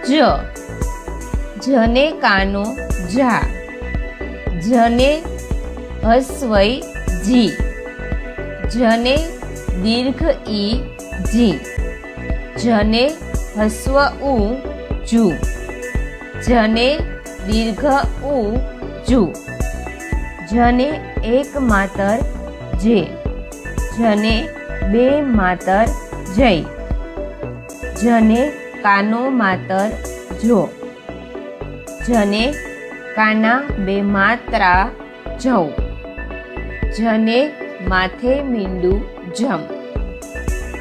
જ, જને કાનો જા, જને હસ્વઈ જી, જને દીર્ઘ ઈ જી, જને હસ્વ ઉ જુ, જને દીર્ઘ ઉ જુ, જને એક માતર જે, જને બે માતર જય, જને કાનો માતર જો, જને કાના બે માત્રા જવ, જને માથે મીંડું જમ,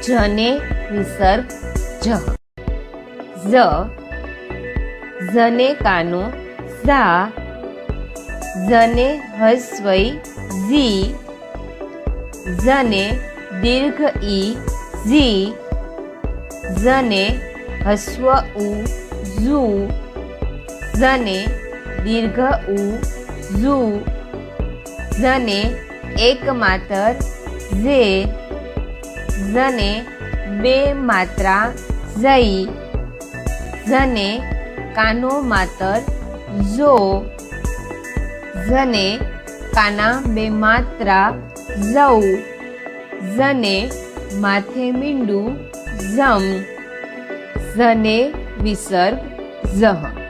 જને વિસર્ગ જહ, જને કાનો ઝા, જને હસ્વઈ ઝી, જને દીર્ઘ ઈ ઝી, જને હસ્વ ઉ ઝુ, જને દીર્ઘ ઉ ઝુ, જને એક માતર ઝે, જને બે માત્રા ઝઈ, જને કાનો માતર ઝો, જને કાના બે માત્રા ઝૌ, જને માથે મીંડું ઝમ, જને વિસર્ગ ઝહ.